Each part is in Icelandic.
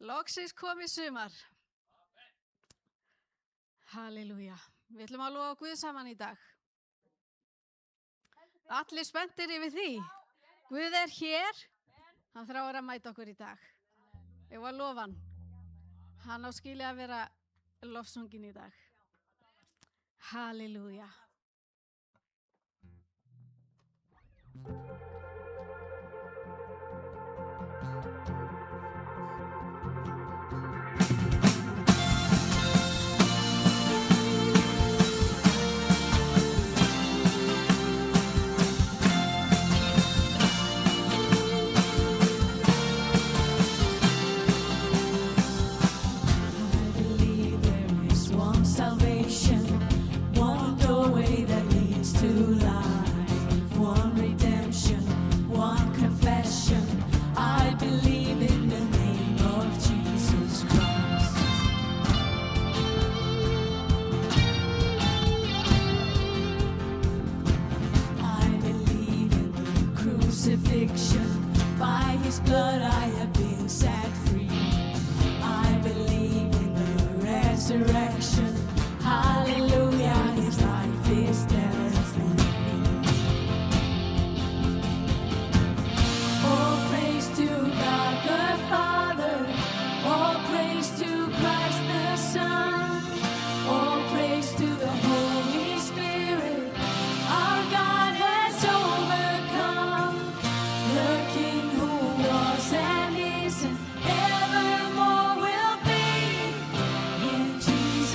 Loksins komið sumar. Halleluja. Við ætlum að lofa Guð saman í dag. Allir spenntir yfir því. Guð er hér. Hann þráir að mæta okkur í dag. Ég var lofan. Hann á skilja að vera lofsungin í dag. Halleluja. By his blood I have been set free. I believe in the resurrection. Hallelujah, his life is there for me. Oh, praise to God the Father. Oh, praise to Christ the Son. Oh, praise to the Holy Spirit. Our God has overcome. The King who was and is and evermore will be. In Jesus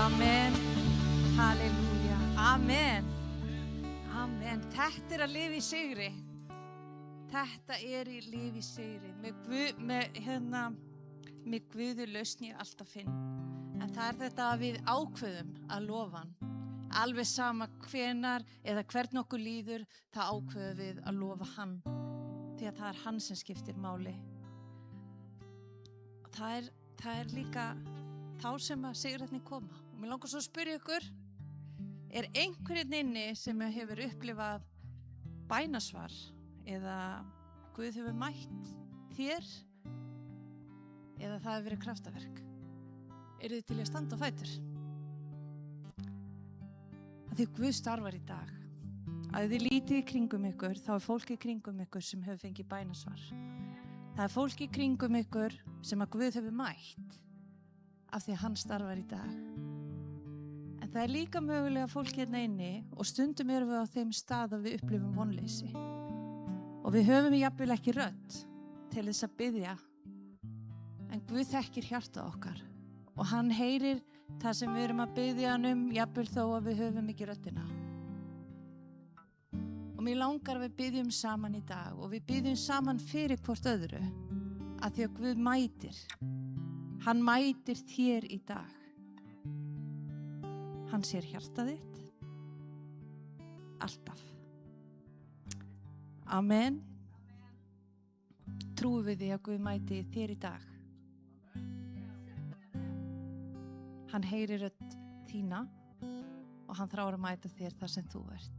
Amen. Halleluja. Amen. Amen. Þetta að lifa í sigri. Þetta í lifa í sigri. Með Guði lausn ég alltaf finn. En það þetta að við ákveðum að lofa hann. Alveg sama hvenar eða hvern okkur líður, það ákveðum við að lofa hann. Því að það hann sem skiptir máli. Það líka þá sem að sigurinn koma. Og mér langar svo að spyrja ykkur, einhverjum inni sem hefur upplifað bænasvar eða Guð hefur mætt þér eða það hefur verið kraftaverk? Eru þið til að standa á fætur? Að því Guð starfar í dag. Að þið lítið í kringum ykkur, þá fólk í kringum ykkur sem hefur fengið bænasvar. Það fólk í kringum ykkur sem að Guð hefur mætt af því að hann starfar í dag. En það líka mögulega fólk hérna inni og stundum erum við á þeim stað að við upplifum vonleysi. Og við höfum jafnvel ekki rödd til þess að biðja. En Guð þekkir hjarta okkar og hann heyrir það sem við erum að biðja hann jafnvel þó að við höfum ekki röddina. Og mér langar að við biðjum saman í dag og við biðjum saman fyrir hvort öðru að því að Guð mætir. Hann mætir þér í dag. Hann sér hjarta þitt. Alltaf. Amen. Trúum við því að Guð mæti þér í dag. Hann heyrir rödd þína og hann þráir að mæta þér þar sem þú ert.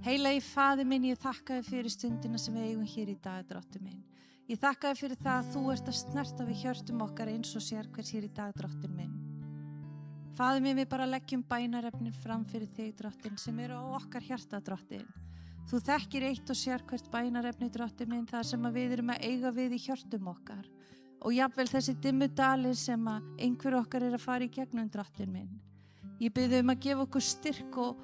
Heilagi Faðir minn, ég þakka þér fyrir stundina sem við eigum hér í dag, Drottinn minn. Ég þakka þér fyrir það að þú ert að snerta við hjörtum okkar eins og sér hvers hér í dag, Drottinn minn. Faðir minn, við bara leggjum bænarefnin fram fyrir þig, Drottinn, sem eru á okkar hjarta, Drottinn. Þú þekkir eitt og sér hvert bænarefni, Drottinn minn, það sem að við erum að eiga við í hjörtum okkar. Og jafnvel þessi dimmu dalir sem að einhver okkar að fara í gegnum, Drottinn minn. Ég bið að gefa okkur styrk og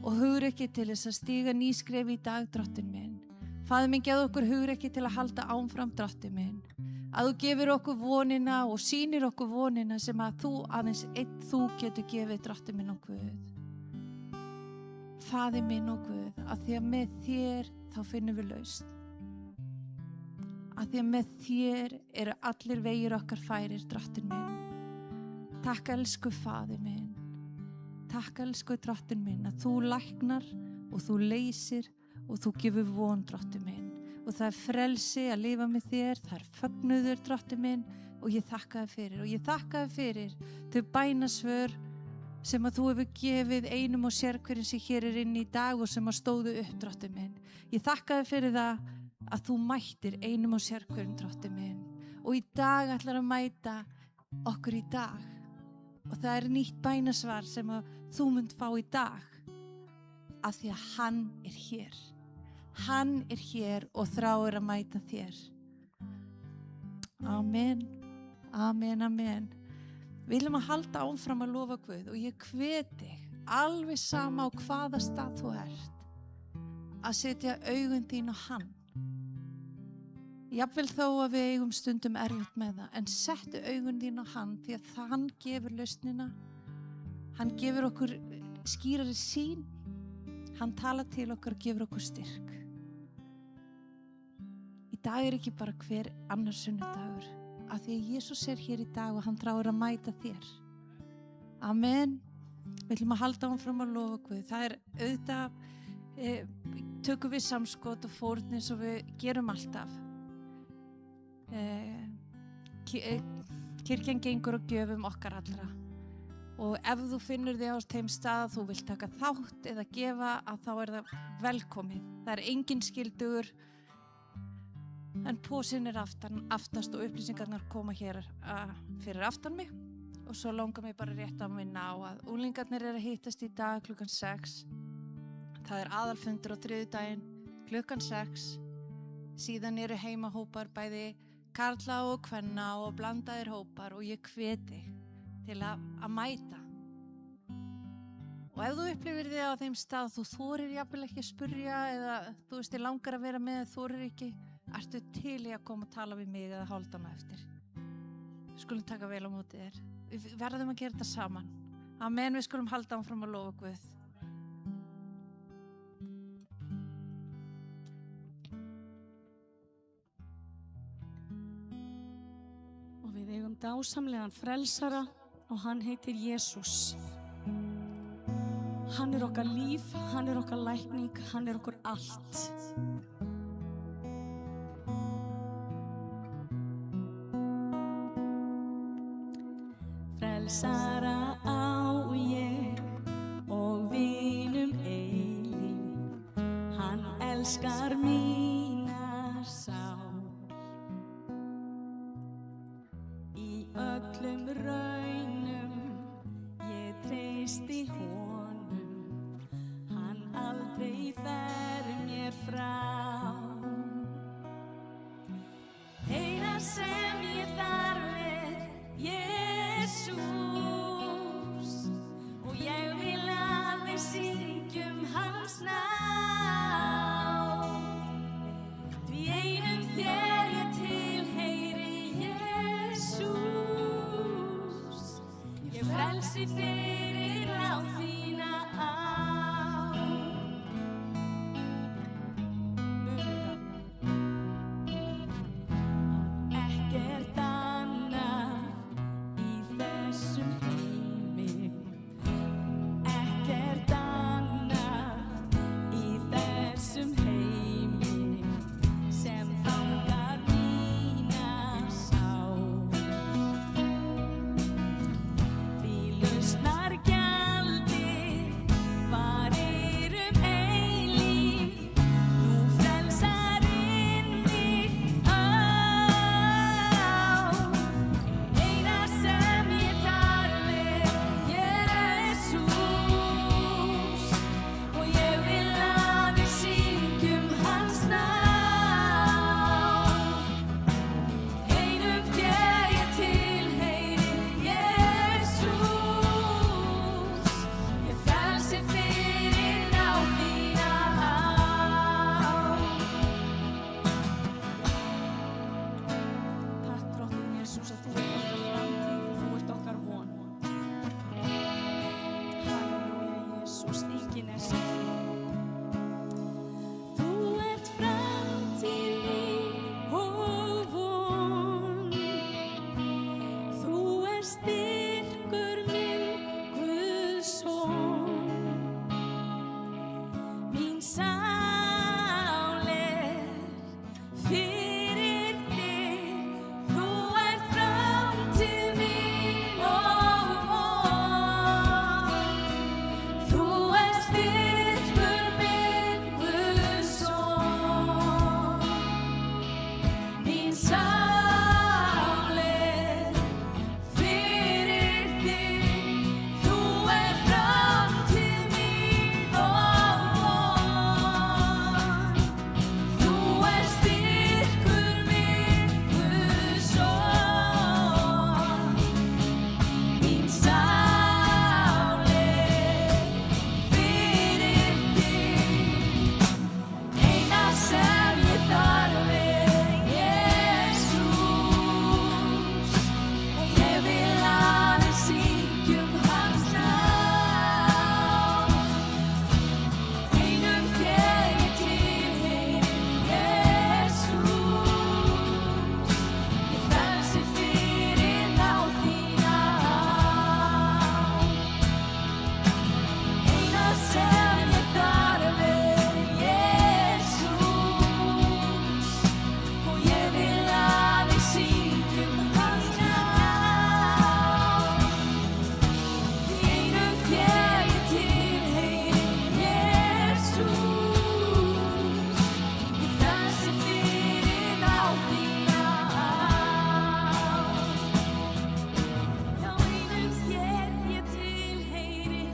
hugrekki til þess að stíga ný skref í dag, Drottinn minn. Faðir minn, gefðu okkur hugrekki til að halda áfram, Drottinn minn. Að þú gefur okkur vonina og sýnir okkur vonina sem að þú aðeins þú getur gefið, Drottinn minn og Guð. Faðir minn og Guð, að því að með þér þá finnum við lausn. Að því að með þér eru allir vegir okkar færir, Drottinn minn. Takk, elsku Faðir minn. Takk, elsku Drottinn minn, að þú læknar og þú leysir og þú gefur von, Drottinn minn. Og það frelsi að lifa með þér, það fögnuður, Drottinn minn, og ég þakka þér fyrir. Og ég þakka þér fyrir þau bænasvör sem að þú hefur gefið einum og sér hverjum sem hér inn í dag og sem að stóðu upp, Drottinn minn. Ég þakka þér fyrir það að þú mættir einum og sér hverjum, Drottinn minn. Og í dag ætlar að mæta okkur í dag. Og það nýtt bænasvar sem að þú munt fá í dag. Af því að hann hér. Hann hér og þráir að mæta þér. Amen. Amen, amen. Við viljum að halda áfram að lofa Guð og ég hvet þig alveg sama á hvaða stað þú ert að setja augun þín á hann. Jafnvel þó að við eigum stundum erfitt með það, en settu augun þín á hann því að hann gefur lausnina. Hann gefur okkur skýrari sýn. Hann talar til okkar og gefur okkur styrk. Í dag ekki bara hver annar sunnudagur, af því að Jesús hér í dag og hann þráir að mæta þér. Amen. Við ætlum að halda áfram að lofa Guð. Það auðvitað, tökum við samskot og fórn eins og við gerum alltaf. Kirkjan gengur og gjöfum okkar allra. Og ef þú finnur þig á þeim stað að þú vilt taka þátt eða gefa, að þá það velkomið. Það engin skildugur, en pósinn aftast og upplýsingarnar koma hér fyrir aftan mig. Og svo langar mig bara rétt að minna á að unglingarnir að hittast í dag klukkan 6. Það aðalfundur á þriðjudaginn klukkan 6. Síðan eru heimahópar bæði karla og kvenna og blandaðir hópar og ég hveti til að mæta. Og ef þú upplifir þig á þeim stað þú þorir jafnvel ekki að spurja eða þú veist þig langar að vera með þorir ekki, ertu til í að koma að tala við mig eða hálfdana eftir. Við skulum taka vel á móti þér. Við verðum að gera þetta saman. Amen, við skulum halda áfram að lofa Guð. Og við eigum dásamlegan frelsara og hann heitir Jesús. Hann okkar líf, hann okkar lækning, hann okkur allt. Frelsara á ég og vinum eilíf, hann elskar mína sál. Í öllum raunum ég treysti honum, hann aldrei fer mér frá. Eina sem ég þarf Jesús, og ég vil að við syngjum hans nafn. Því einum þér ég tilheyri Jesús, ég frelsi fyrir náð þína á. Ekkert annað í þessum heimi, ekkert annað í þessum heimi sem fangar mína sál. Því lausnar gjaldið varir eilíf, nú frelsarinn mig á. Eina sem ég þarf Jesús, og ég vil að við syngjum hans nafn. Einum þér ég tilheyri Jesús, ég frelsi fyrir náð þína á. Takk drottinn Jesús að þú ert okkar framtíð og þú ert okkar von. Halleluja Jesús, enginn sem þú. Þú ert framtíð mín og von. Þú ert styrkur minn, Guðs son. Mín sál fyrir þig. Þú ert framtíð mín og von. Þú ert styrkur minn, Guðs son. Mín sál fyrir þig. Þú ert framtíð mín og von. Þú ert styrkur minn, Guðs son. Mín sál fyrir þig. Eina sem ég þarf Jesús, og ég vil að við syngjum hans nafn. Einum þér ég tilheyri Jesús, ég frelsi fyrir náð þína á. Eina sem ég þarf Jesús, og ég vil að við syngjum hans nafn. Einum þér ég tilheyri Jesús, ég frelsi fyrir náð þína á. Já, einum þér ég tilheyri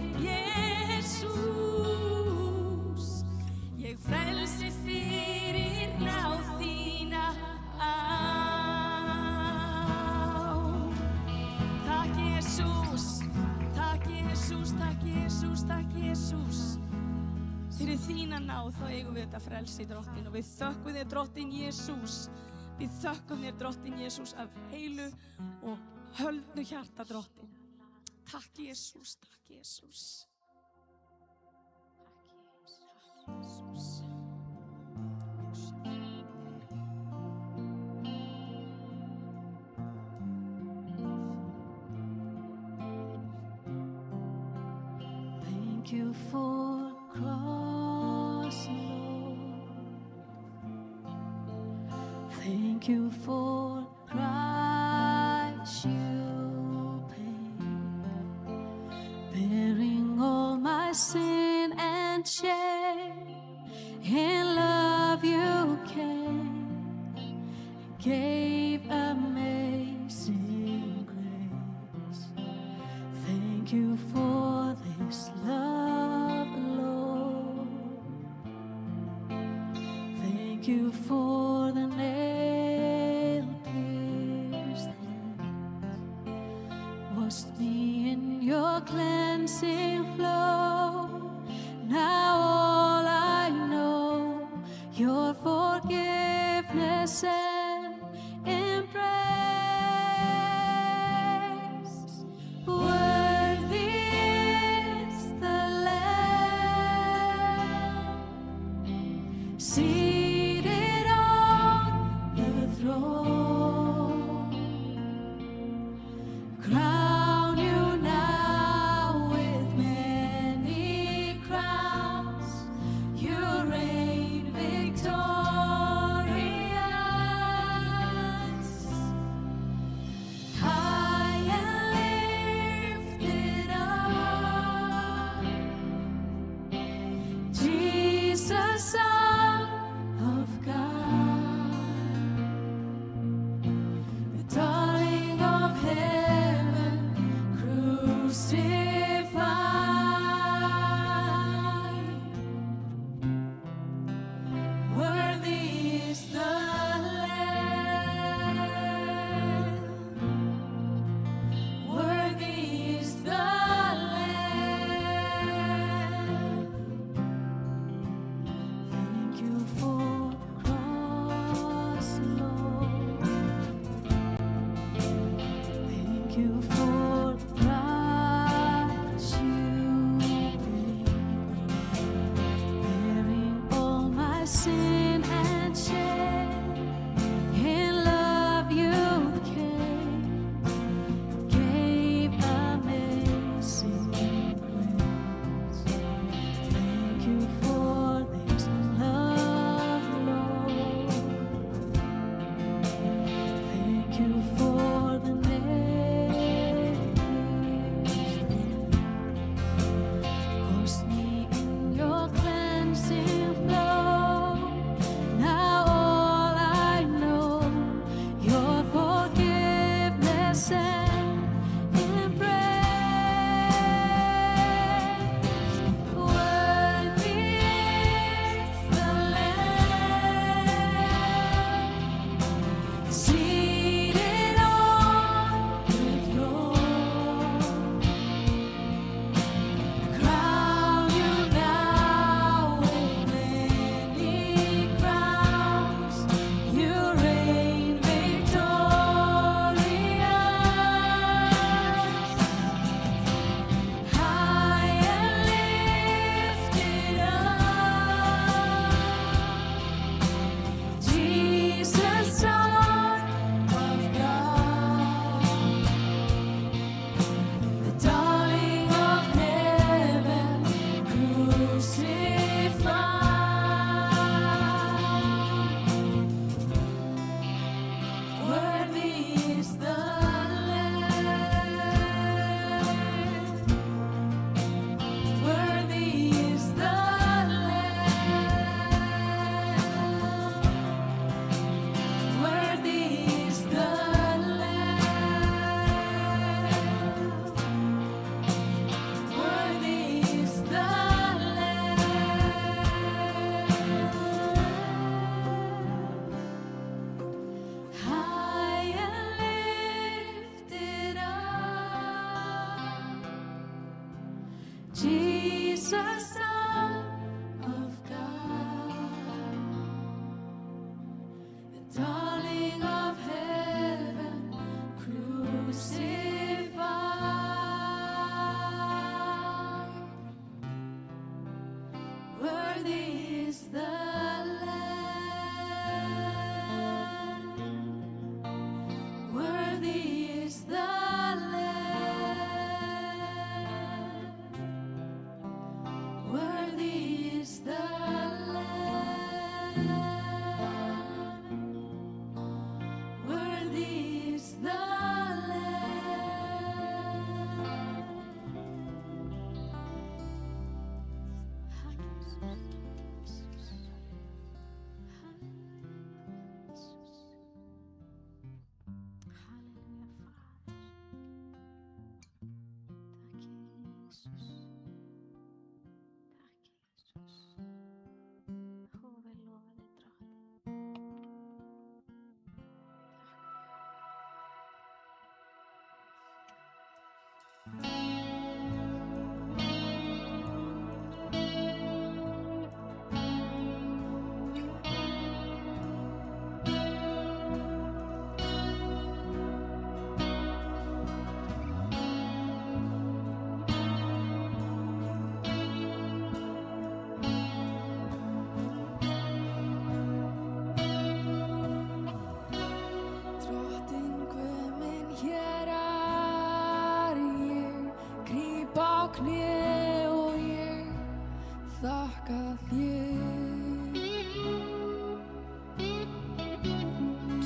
Jesús, ég frelsi fyrir náð þína á. Takk Jesús, takk Jesús, takk Jesús, takk Jesús. Fyrir þína náð þá eigum við þetta frelsi drottinn, og við þökkum þér drottinn Jesús. Við þökkum þér drottinn Jesús af heilu og höldnu hjarta drottinn. Takk Jesús, takk Jesús. Takk Jesús. Thank you for cross, Lord. Thank you for Christ you paid, bearing all my sin and shame. In love you came, gave amazing grace. Thank you for this love, Lord. Thank you for the nail-pierced hands, washed me in your cleansing flow. Now all I know, your forgiveness and embrace. Worthy is the Lamb, seated on the throne. Crown you now with many crowns. You reign victorious, high and lifted up. Jesus, Son of God, the darling of heaven, crucified. Worthy is the Lamb. Worthy is the Lamb. Thank you for cross, Lord. Thank you for Christ you paid, bearing all my sin and shame. In love you came, gave amazing grace. Thank you for this love, Lord. Thank you for the nail-pierced hands, washed me in your cleansing flow. Now all I know, your forgiveness and embrace. Worthy is the Lamb, seated on the throne. Crown you now with many crowns. You reign victorious, high and lifted up. Jesus, Son of God, the darling of heaven, crucified. Worthy is the Lamb. Worthy is the Lamb. Worthy is the Lamb. Worthy is the Lamb. High and lifted up. Jesus, Son of God, the darling of heaven, crucified. Worthy is the Drottinn Guð minn, hér er ég, krýp á kné og ég þakka þér.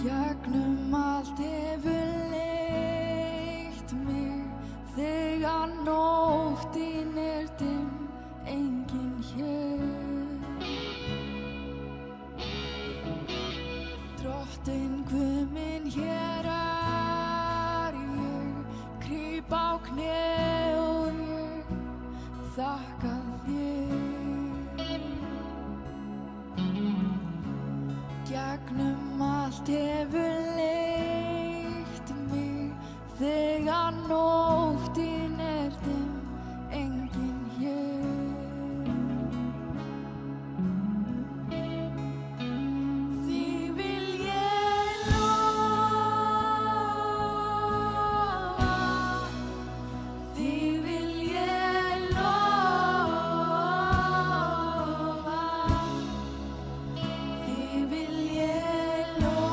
Gegnum allt hefur leitt mig, þegar nóttin er dimm, enginn hér. Drottinn Guð minn, hér er ég, krýp á kné og ég þakka þér. Gegnum allt hefur leitt mig, þegar nóttin er dimm, enginn hér. Þig vil ég lofa, þig vil ég lofa, þig vil ég lofa,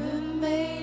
um eilíft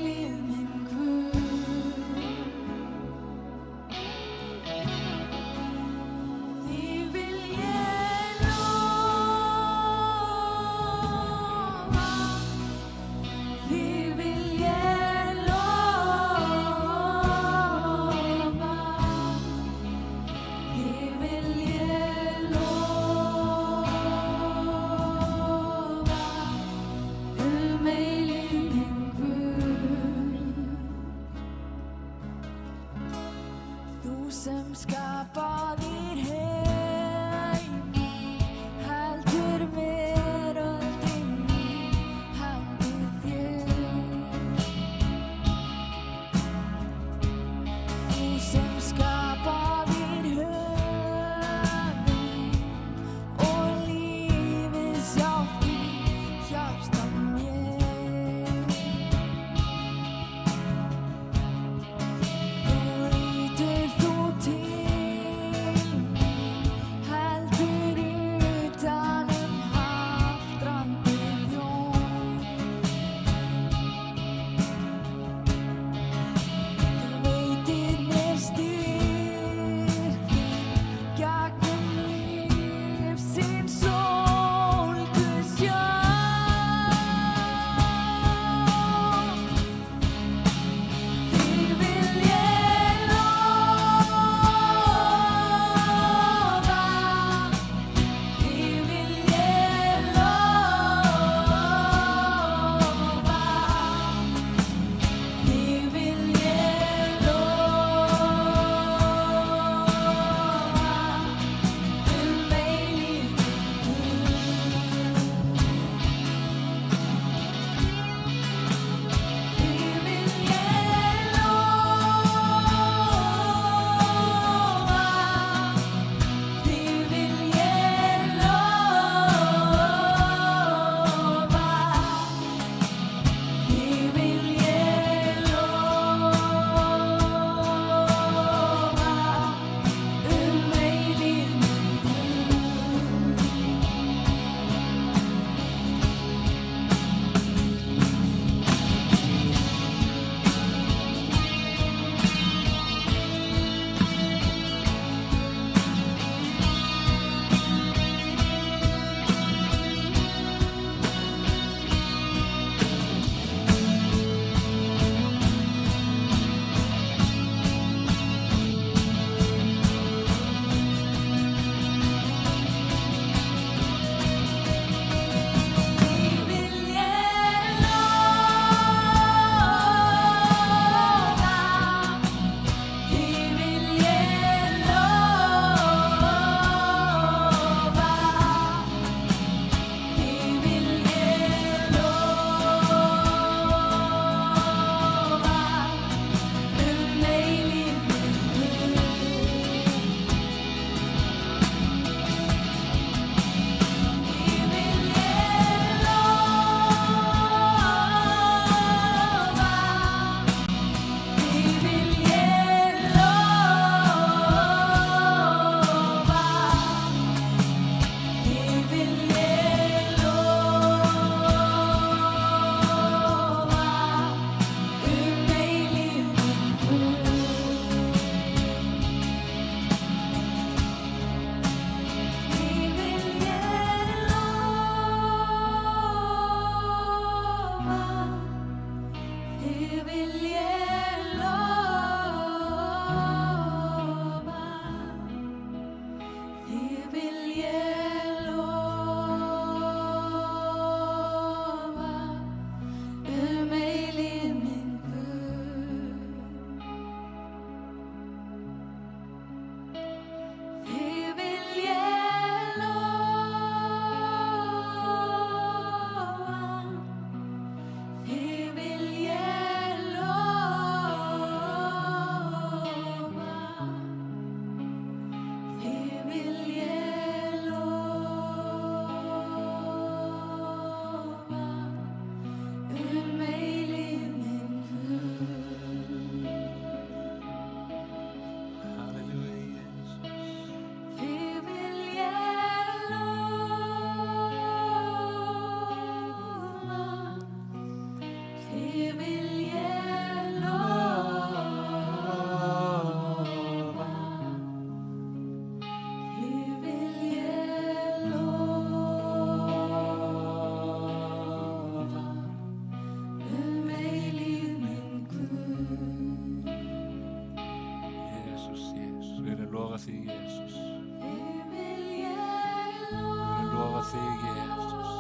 þig, Jesús. Þig vil ég Við viljum lofa þig, Jesús.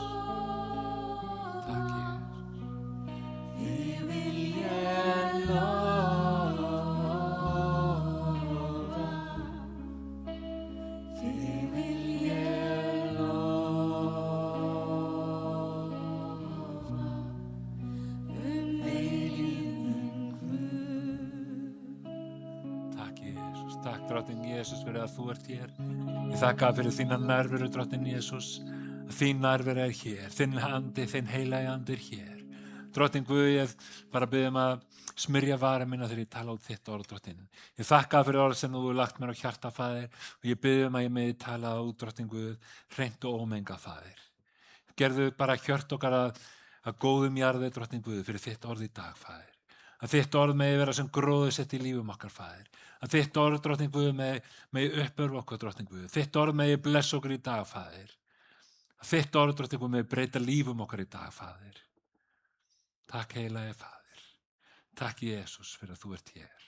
Takk, Jesús. Þig vil ég lofa. Þig vil ég lofa. Eilífum Guð. Takk, Jesús. Takk, drottinn Jesús, fyrir að þú ert hér. Ég þakka fyrir þína nærveru, drottinn Jesús. Að þín nærveru er hér. Þinn andi, þinn heilagi andi er hér. Drottinn Guð, ég bara biðjum að smyrja vara minna þegar ég tala út þitt orð, drottinn. Ég þakka fyrir orð sem þú hefur lagt mér á hjarta, Faðir, og ég biðjum að ég megi tala út, drottinn Guð, hreint og ómenga, Faðir. Gerðu bara hjört okkar að góðum jarði, drottinn Guð, fyrir þitt orð í dag, Faðir. Að þitt orð megi vera sem gróðursett í lífum okkar, Faðir. Að þitt orð, drottinn Guð, megi uppörfa okkur, drottinn Guð. Þitt orð megi blessa okkur í dag, Faðir. Að þitt orð, drottinn Guð, megi breyta lífum okkar í dag, Faðir. Takk, heilagi Faðir. Takk, Jesús, fyrir að þú ert hér.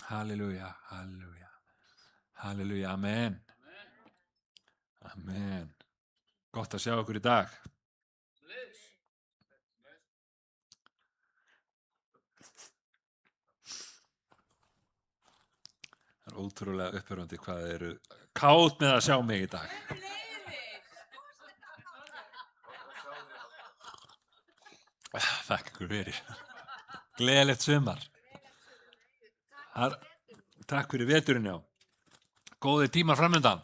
Halleluja, halleluja, halleluja, amen. Amen. Gott að sjá okkur í dag. Það er ótrúlega uppörvandi hvað þið eru kátt með að sjá mig í dag. Þakka ykkur fyrir. Gleðilegt sumar. Takk fyrir veturinn, já. Góðir tímar framöndan.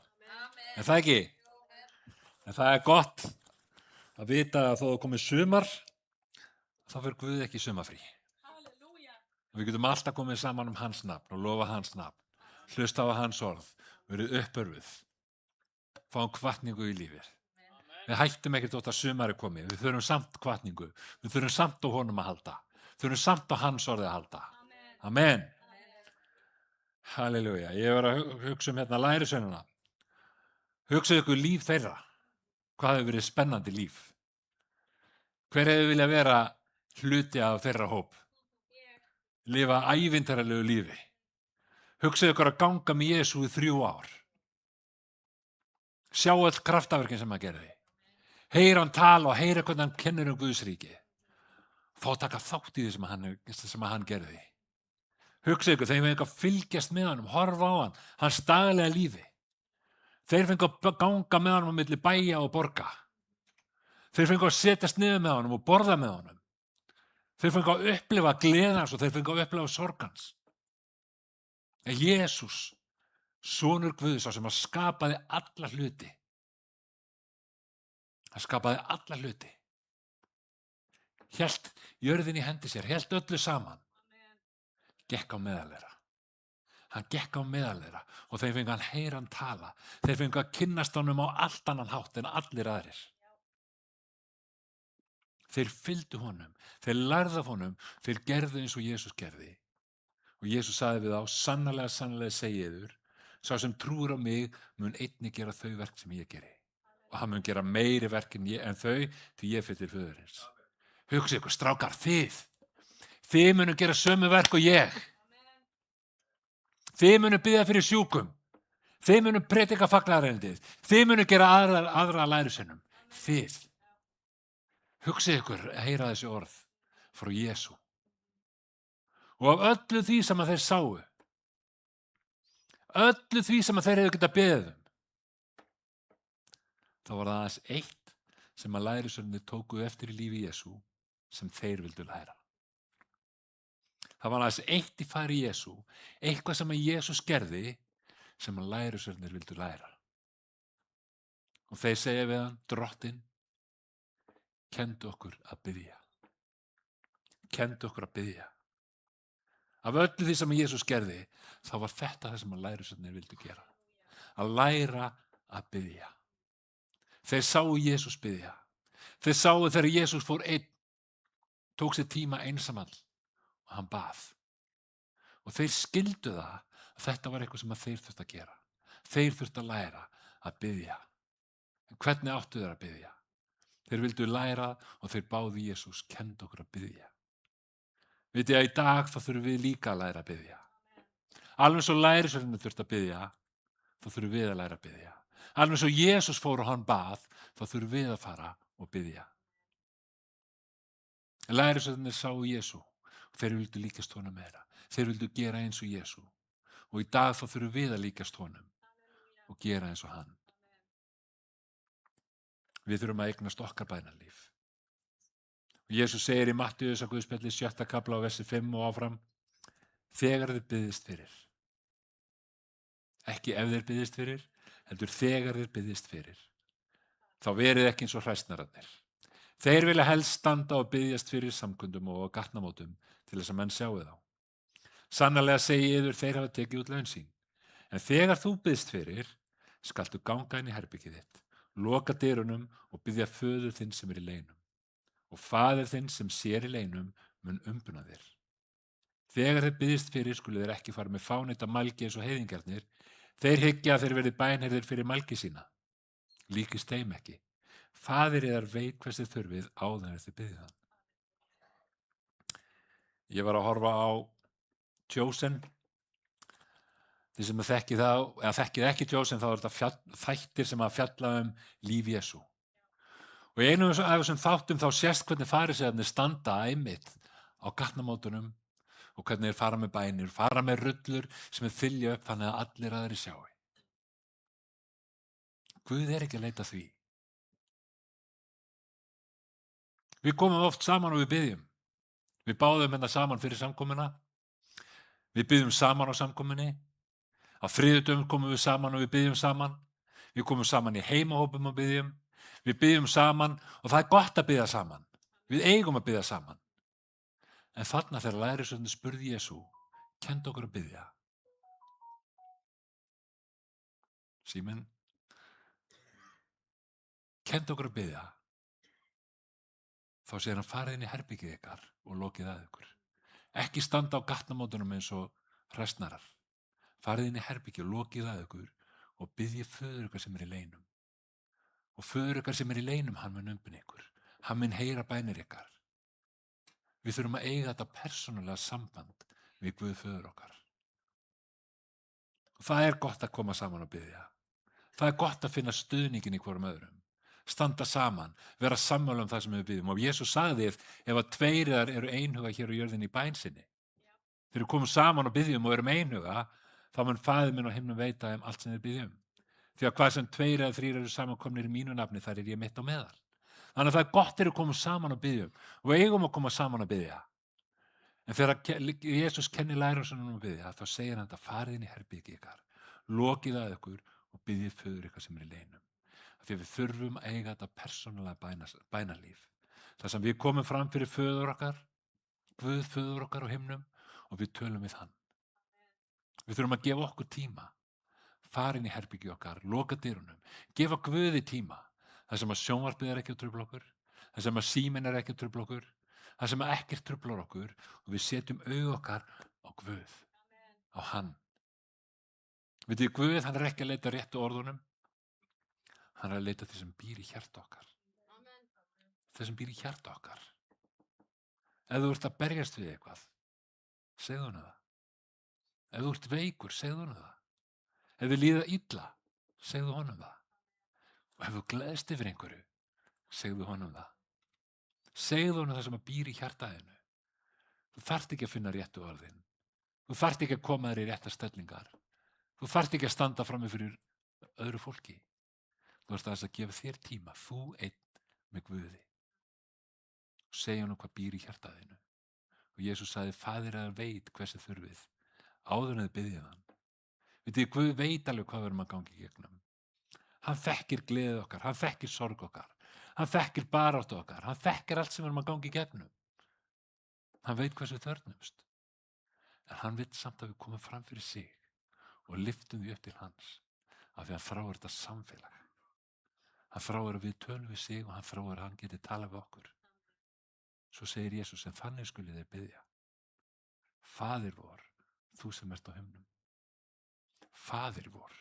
Er það ekki? En það er gott að vita að þó að komið sumar, þá fyrir Guð ekki sumarfrí. Við getum alltaf komið saman hans nafn og lofa hans nafn. Hlusta á hans orð, verið uppörfuð, fáum hvatningu í lífið. Við hættum ekkert þótt að sumari komið, við þurfum samt hvatningu, við þurfum samt á honum að halda, þurfum samt á hans orði að halda. Amen. Halleluja. Ég var að hugsa hérna lærisveinana. Hugsaðu ykkur líf þeirra. Hvað hefur verið spennandi líf? Hver hefur viljað vera hluti af þeirra hóp? Lifa ævintýralegu lífi. Hugsaðu ykkur að ganga með Jesú í 3 ár. Sjá öll kraftaverkin sem hann gerði. Heyra hann tala og heyra hvernig hann kennir Guðsríki. Fá taka þátt í því sem hann gerði. Hugsaðu ykkur, þeir fengu að fylgjast með hann, horfa á hann, hans daglega lífi. Þeir fengu að ganga með hann á milli bæja og borga. Þeir fengu að setjast niður með honum og borða með honum. Þeir fengu að upplifa gleðans og þeir fengu að upplifa sorgans. En Jesús, sonur Guðs, sem að skapaði alla hluti. Hann skapaði alla hluti. Hélt jörðin í hendi sér, hélt öllu saman. Gekk á meðal þeirra. Hann gekk á meðal þeirra og þeir fengu að heyra hann tala. Þeir fengu að kynnast honum á allt annan hátt en allir aðrir. Þeir fylgdu honum, þeir lærðu af honum, þeir gerðu eins og Jesús gerði. Og Jesús sagði við þá, sannarlega, sannarlega segi yður, sá sem trúir á mig mun einnig gera þau verk sem ég geri. Og hann mun gera meiri verk en þau, því ég fyllir föðurins. Hugsið ykkur, strákar, þið munum gera sömu verk og ég. Þið munum biðja fyrir sjúkum. Þið munum predika fagnaðarerindið. Þið munum gera aðra lærisveinum. Þið. Hugsið ykkur að heyra þessi orð frá Jesú. Og af öllu því sem að þeir sáu, öllu því sem að þeir hefðu getað beðið þá var það aðeins eitt sem að lærisveinarnir tóku eftir í lífi Jesú sem þeir vildu læra. Það var aðeins eitt í fari Jesú, eitthvað sem að Jesús gerði sem að lærisveinarnir vildu læra. Og þeir segja við hann, Drottinn, kenndu okkur að biðja. Kenndu okkur að biðja. Af öllu því sem Jesús gerði, þá var þetta það sem að lærisveinarnir vildu gera. Að læra að biðja. Þeir sáu Jesús biðja. Þeir sáu þegar Jesús fór einn, tók sér tíma einsamall og hann bað. Og þeir skildu það að þetta var eitthvað sem að þeir þurftu að gera. Þeir þurftu að læra að biðja. En hvernig áttu þeir að biðja? Þeir vildu læra og þeir báðu Jesús, kendu okkur að biðja. Vitið að í dag þá þurfum við líka að læra að biðja. Alveg svo lærisveinarnir þurftu að biðja, þá þurfum við að læra að biðja. Alveg eins og Jesús fór og hann bað, þá þurfum við að fara og biðja. Lærisveinarnir sáu Jesú og þeir vildu líkast honum meira. Þeir vildu gera eins og Jesú. Og í dag þá þurfum við að líkast honum og gera eins og hann. Við þurfum að eignast okkar bænarlíf. Jesús segir í Mattheusar Guðspjalli 7. kafla og versi 5 og áfram: þegar þið biðjist fyrir. Ekki ef þið biðjist fyrir, heldur þegar þið biðjist fyrir. Þá verið ekki eins og hræsnararnir. Þeir vilja helst standa og biðjast fyrir samkundum og gatnamótum til þess að menn sjáu þá. Sannarlega segi yður, þeir hafa tekið út laun sín. En þegar þú biðst fyrir, skaltu ganga inn í herbergið þitt, loka dyrunum og biðja föður þinn sem í leynum. Og faðir þinn sem sér í leynum mun umbuna þér. Þegar þeir biðjist fyrir, skulu þeir ekki fara með fánýta mælgi eins og heiðingjarnir. Þeir hyggja að þeir verði bænheyrðir fyrir mælgi sína. Líkist þeim ekki. Faðir yðar veit hvers þið þurfið áður en þið biðjið hann. Ég var að horfa á Chosen. Þið sem þekkið það, eða þekkið ekki Chosen, þá er þetta þættir sem að fjalla líf Jesú. Og í einu af þessum þáttum þá sést hvernig farisæðarnir standa einmitt á gatnamótunum og hvernig þeir fara með bænir, fara með rullur sem þeir þylja upp þannig að allir aðrir sjái. Guð er ekki að leita því. Við komum oft saman og við biðjum. Við báðum hérna saman fyrir samkomuna. Við biðjum saman á samkomunni. Á þriðjudögum komum við saman og við biðjum saman. Við komum saman í heimahópum og biðjum. Við biðjum saman og það er gott að biðja saman. Við eigum að biðja saman. En þarna þegar lærisveinarnir spurði Jesú, kenndi okkur að biðja. Símon, kenndi okkur að biðja. Þá segir hann, farið inn í herbergið ykkar og lokið að ykkur. Ekki standa á gatnamótunum eins og hræsnarar. Farið inn í herbergið og lokið að ykkur og biðjið föður ykkar sem í leynum. Og föður ykkar sem í leynum, hann mun umbuna ykkur. Hann mun heyra bænir ykkar. Við þurfum að eiga þetta persónulega samband við Guð föður okkar. Og það er gott að koma saman og biðja. Það er gott að finna stuðningin í hvorum öðrum. Standa saman, vera sammála það sem við biðjum. Og Jesús sagði ef að tveir eru einhuga hér á jörðinni í bæn sinni. Þegar við komum saman og biðjum og erum einhuga, þá mun Faðir minn á himnum veita þeim allt sem við biðjum. Því að hvað sem 2 eða 3 eru samankomnir í mínu nafni, þar ég mitt á meðal. Þannig að það er gott þegar við komum saman og biðjum. Og við eigum að koma saman og biðja. En þegar Jesús kennir lærisveinunum að biðja, þá segir hann þetta: farið inn í herbergið ykkar, lokið að ykkur og biðjið föður ykkar sem í leynum. Því að við þurfum að eiga þetta persónulega bænarlíf. Þar sem við komum fram fyrir föður okkar, Guð föður okkar á himnum, og við tölum við hann. Við þurfum að gefa okkur tíma. Fara inn í herbergið okkar, loka dyrunum, gefa Guði tíma. Það sem að sjónvarpið er ekki að trufla okkur, það sem að síminn er ekki að trufla okkur, það sem að ekkert truflar okkur, og við setjum augu okkar á Guð, á hann. Vitið, Guð, hann er ekki að leita réttu orðunum, hann er að leita því sem býr í hjarta okkar. Það sem býr í hjarta okkar. Ef þú ert að berjast við eitthvað, segðu honum það. Ef þú ert veikur, segðu honum það. Ef þið líða illa, segðu honum það. Og ef þú gleðst yfir einhverju, segðu honum það. Segðu honum það sem að býr í hjartaðinu. Þú þarft ekki að finna réttu orðin. Þú þarft ekki að koma þér í réttar stellingar. Þú þarft ekki að standa frammi fyrir öðru fólki. Þú ert aðeins að gefa þér tíma, þú einn með Guði. Segja honum hvað býr í hjartaðinu. Og Jesús sagði, Faðir yðar veit hversu þurfið, áður en þið biðjið hann. Vitið, Guð veit alveg hvað við erum að gangi í gegnum. Hann þekkir gleðið okkar, hann þekkir sorg okkar, hann þekkir baráttu okkar, hann þekkir allt sem við erum að gangi í gegnum. Hann veit hversu þörfnumst. En hann veit samt að við komum fram fyrir sig og lyftum því upp til hans, af því hann þráir þetta samfélag. Hann þráir að við tölum við sig og hann þráir að hann geti talað við okkur. Svo segir Jesús, en þannig skuli þeir biðja. Faðir vor, þú sem ert á himnum. Faðir vor.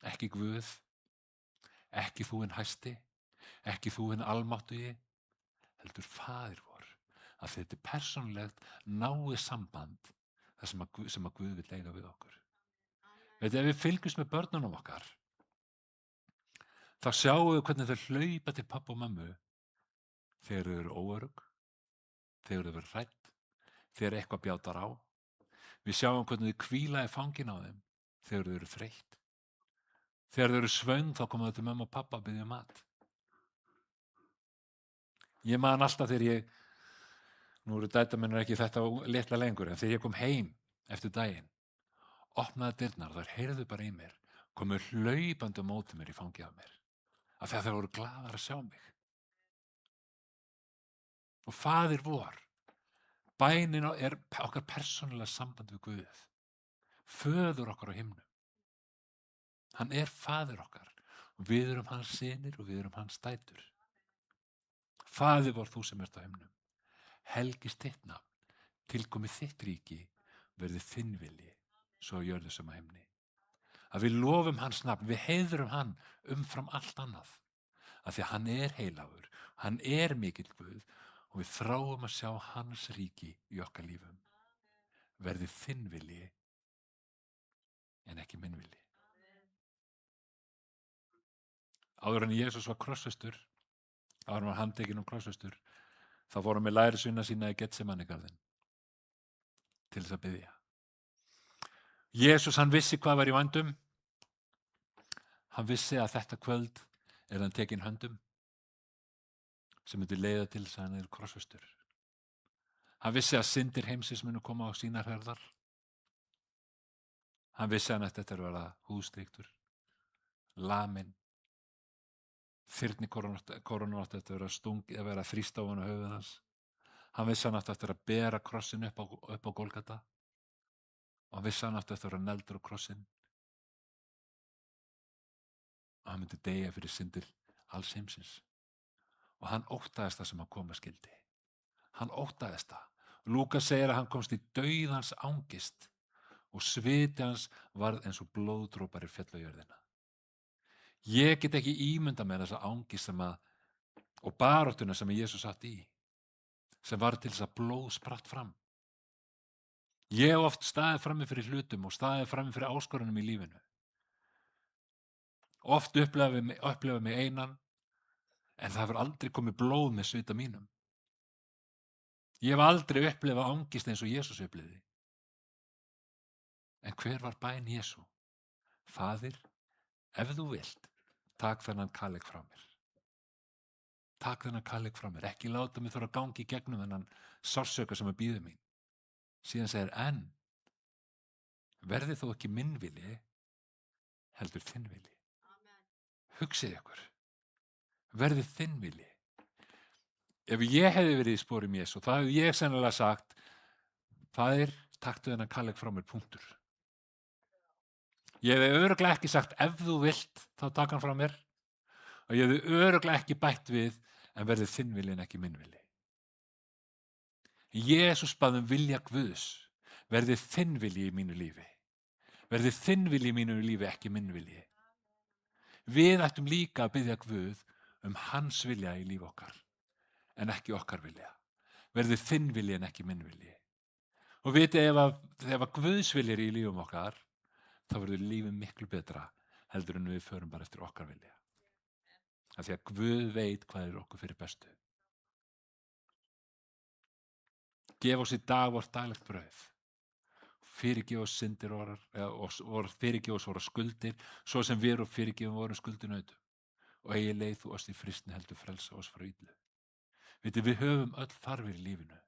Ekki Guð, ekki þú hinn hæsti, ekki þú hinn almáttugi, heldur Faðir vor. Að þetta er persónulegt náið samband sem að Guð vill eiga við okkur. Ef við fylgjumst með börnunum okkar, þá sjáum við hvernig þau hlaupa til pappa og mömmu þegar þau eru óörugg, þegar þau eru hrædd, þegar eitthvað bjátar á. Við sjáum hvernig þau hvíla í fangin á þeim þegar þau eru þreytt. Þegar þau eru svöng þá koma þau til mömmu og pappa að biðja mat. Ég man alltaf þegar nú eru dætramennir ekki þetta litla lengur, en þegar ég kom heim eftir daginn, opnaði dyrnar, þær heyrðu bara í mér, komu hlaupandi á móti mér í fangið af mér, af því að þær voru glaðar að sjá mig. Og Faðir vor, bænin er okkar persónulega samband við Guð, föður okkar á himnum. Hann er Faðir okkar og við erum hans synir og við erum hans dætur. Faðir vor, þú sem ert á himnum, helgist þitt nafn, tilkomi þitt ríki, verði þinn vilji, svo á jörðu sem á himni. Að við lofum hans nafn, við heiðrum hann umfram allt annað, af því að hann er heilagur, hann er mikill Guð og við þráum að sjá hans ríki í okkar lífum. Verði þinn vilji en ekki minn vilji. Áður en Jesús var krossfestur, áður en var handtekinn og krossfestur, þá fór hann með lærisveina sína í Getsemanigarðinn til þess að biðja. Jesús, hann vissi hvað var í vændum. Hann vissi að þetta kvöld hann tekinn höndum sem myndi leiða til þess að hann krossfestur. Hann vissi að syndir heimsins munu koma á sínar herðar. Hann vissi að hann ætti eftir að vera húðstrýktur, laminn, þyrnikoronu átti eftir að vera þrýst á hann á höfuð hans. Hann vissi að hann átti eftir að bera krossin upp á Golgata og hann vissi að hann átti eftir að vera negldur á krossin og hann myndi deyja fyrir syndir alls heimsins. Og hann óttaðist það sem hann koma skildi. Hann óttaðist það. Lúkas segir að hann komst í dauðans angist og sviti hans varð eins og blóðdrópar í fjöll á jörðina. Ég get ekki ímyndað með þessa angist og baráttuna sem Jesús átti í, sem var til þess að blóð spratt fram. Ég hef oft staðið frammi fyrir hlutum og staðið frammi fyrir áskorunum í lífinu. Oft upplifa mig einan, en það hefur aldrei komið blóð með svita mínum. Ég hef aldrei upplifað angist eins og Jesús upplifði. En hver var bæn Jesú? Faðir, ef þú vilt, takk þennan kaleik frá mér. Takk þennan kaleik frá mér. Ekki láta mig þurfa að gangi í gegnum þennan sársauka sem bíður mín. Síðan segir, en verði þó ekki minn vilji, heldur þinn vilji. Hugsið ykkur. Verði þinn vilji. Ef ég hefði verið í sporum Jesú, þá hefði ég sennilega sagt, Faðir, taktu þennan kaleik frá mér, punktur. Ég hefði örugglega ekki sagt, ef þú vilt, þá taka hann frá mér. Og ég hefði örugglega ekki bætt við, en verði þinn vilji en ekki minn vilji. Jesús bað vilja Guðs, verði þinn vilji í mínu lífi. Verði þinn vilji í mínu lífi, ekki minn vilji. Við ættum líka að biðja Guð hans vilja í líf okkar, en ekki okkar vilja. Verði þinn vilji en ekki minn vilji. Og vitið, ef Guðs vilji í lífum okkar, þá verður lífið miklu betra heldur en við förum bara eftir okkar vilja. Af því að Guð veit hvað okkur fyrir bestu. Gef oss í dag vort daglegt brauð. Fyrirgef oss syndir og fyrirgef oss vorar skuldir, svo sem við og fyrirgefum vorum skuldinautum. Og eigi leið þú oss í fristni heldur frelsa oss frá illu. Vitið, við höfum öll þarfir í lífinu.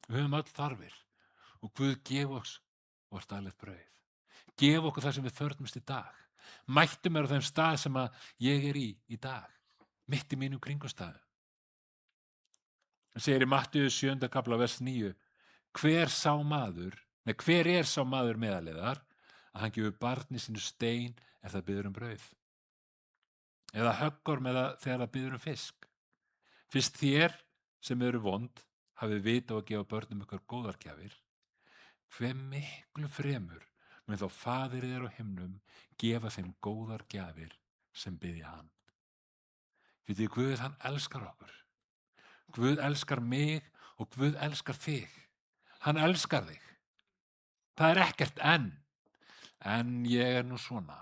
Við höfum öll þarfir og Guð gef oss vort daglegt brauð. Gef okkur það sem við þörfnumst í dag. Mættu mér á þeim stað sem ég er í dag, mitt í mínum kringumstæðum. Það segir í Mattheus 7. kafla vers 9, hver er sá maður meðaliðar að hann gefur barni sínu stein ef það biður brauð? Eða höggorm þegar það biður fisk? Fyrst þér sem eru vond hafið vit á að gefa börnum ykkur góðar gjafir, hve miklu fremur mun þá Faðir þér á himnum gefa þeim góðar gjafir sem biðja hann. Vitið, Guð, hann elskar okkur. Guð elskar mig og Guð elskar þig. Hann elskar þig. Það er ekkert en. en ég er nú svona,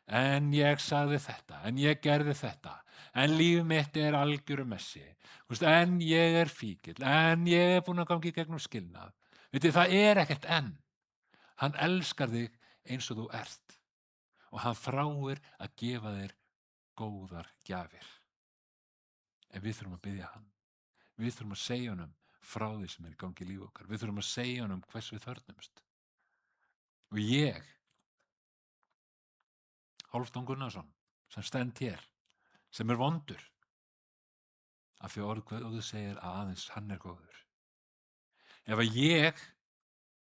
en ég sagði þetta, en ég gerði þetta, en líf mitt er algjöru messi, en ég er fíkill, en ég er búin að gangi gegnum skilnað. Vitið, það er ekkert en. Hann elskar þig eins og þú ert og hann þráir að gefa þér góðar gjafir. En við þurfum að biðja hann. Við þurfum að segja honum frá því sem er í gangi í lífi okkar. Við þurfum að segja honum hvers við þörfnumst. Og ég, Hálfdán Gunnarsson, sem stend hér, sem er vondur, af því orð Guðs segir að aðeins hann er góður. Ef að ég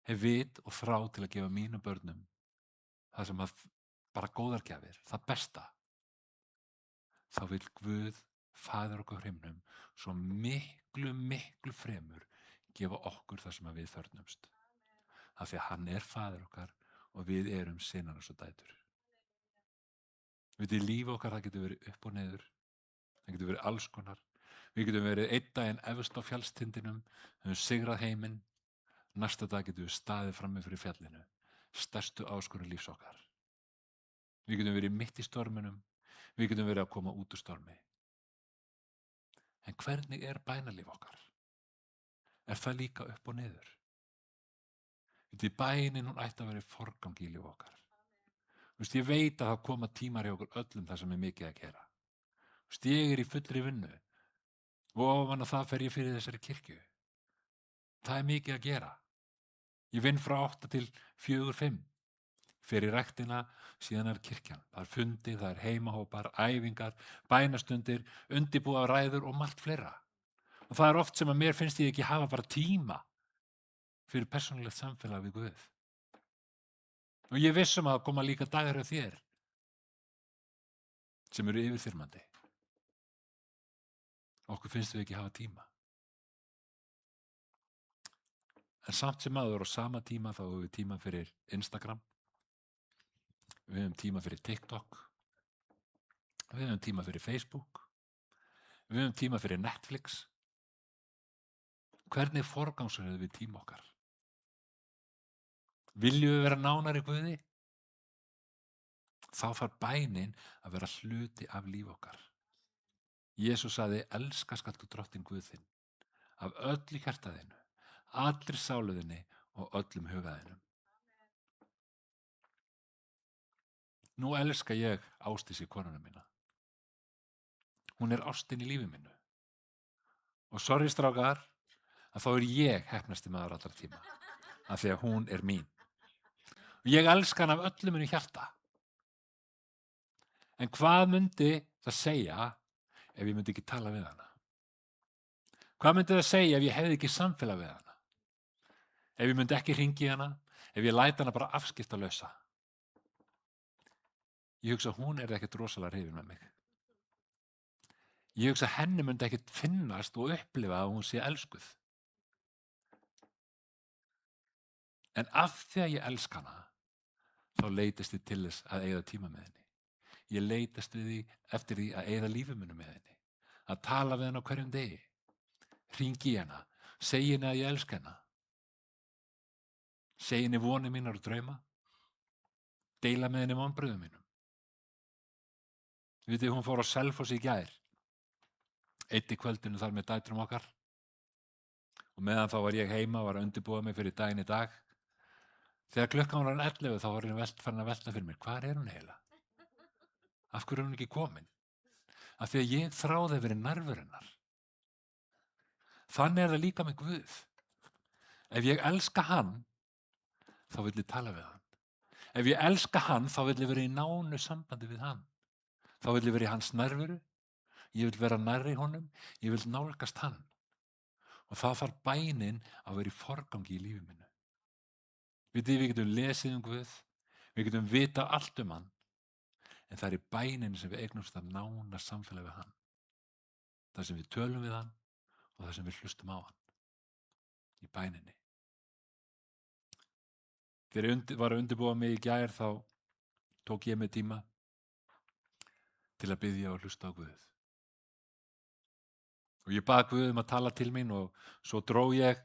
hef vit og þrá til að gefa mínum börnum það sem að bara góðar gjafir, það besta, þá vil Guð, Faðir okkar á himnum, svo miklu, miklu fremur gefa okkur það sem að við þörfnumst. Af því að hann er Faðir okkar og við erum synar hans og dætur. Vitið, líf okkar, það getur verið upp og niður, það getur verið alls konar. Við getum verið einn daginn efst á fjallstindinum, höfum sigrað heiminn, næsta dag getum við staðið frammi fyrir fjallinu, stærstu áskorun lífs okkar. Við getum verið mitt í storminum, við getum verið að koma út úr stormi. En hvernig er bænalíf okkar? Er það líka upp og niður? Vitið, bænin, hún ætti að vera í forgangi í líf okkar. Ég veit að það koma tímar hjá okkur öllum það sem er mikið að gera. Ég er í fullri vinnu og ofan að það fer ég fyrir þessari kirkju. Það er mikið að gera. Ég vinn frá 8 til 4-5. Fer í ræktina, síðan er kirkjan. Það er fundi, það er heimahópar, æfingar, bænastundir, undirbúa ræður og margt fleira. Og það er oft sem að mér finnst ég ekki hafa bara tíma fyrir persónulegt samfélag við Guð. Og ég vissum að koma líka dagar hjá þér sem eru yfirþyrmandi. Okkur finnst við ekki hafa tíma. En samt sem áður á sama tíma þá höfum við tíma fyrir Instagram, við höfum tíma fyrir TikTok, við höfum tíma fyrir Facebook, við höfum tíma fyrir Netflix. Hvernig forgangsröðum við tíma okkar? Viljum við vera nánar í Guði? Þá þarf bænin að vera hluti af líf okkar. Jesús sagði, elska skaltu drottinn Guð þinn, af öllu hjarta þínu, allri sálu þinni og öllum huga þínum. Nú elska ég Ásdísi konuna mína. Hún er ástin í lífi mínu. Og sorry strákar, að þá er ég heppnasti maður allra tíma, af því að hún er mín. Og ég elska hann af öllu mínu hjarta. En hvað myndi það segja ef ég myndi ekki tala við hana? Hvað myndi það segja ef ég hefði ekki samfélag við hana? Ef ég myndi ekki hringi hana, ef ég læt hana bara afskiptalausa? Ég hugsa að hún er ekkert rosalega hrifin með mig. Ég hugsa að henni myndi ekkert finnast og upplifa að hún sé elskuð. En af því að ég elska hana, þá leitast ég til þess að eyða tíma með henni. Ég leitast eftir því að eyða lífi mínu með henni. Að tala við henni á hverjum degi. Hringi í hana, segi henni að ég elska hana. Segi henni vonir mínar og drauma. Deila með henni vonbrigðum mínum. Vitið, hún fór á Selfoss í gær. Einn í kvöldinu þar með dætrum okkar. Og meðan þá var ég heima, var að undirbúa mig fyrir daginn í dag. Þegar klukkan var 11 þá var ég farin að velta fyrir mér. Hvar er hún eiginlega? Af hverju er hún ekki komin? Af því að ég þráði að vera nærveru. Þannig er það líka með Guð. Ef ég elska hann, þá vil ég tala við hann. Ef ég elska hann, þá vil ég vera í nánu sambandi við hann. Þá vil ég vera í hans nærveru. Ég vil vera nærri honum. Ég vil nálgast hann. Og það þarf bænin að vera í forgangi í lífi mínu. Við getum lesið Guð. Við getum vita allt hann. En það er í bænin sem við eignumst að nána samfélag við hann. Það sem við tölum við hann og það sem við hlustum á hann. Í bæninni. Þegar ég var að undirbúa mig í gær þá tók ég mig tíma til að biðja og hlusta á Guð. Og ég bað Guð að tala til mín og svo dró ég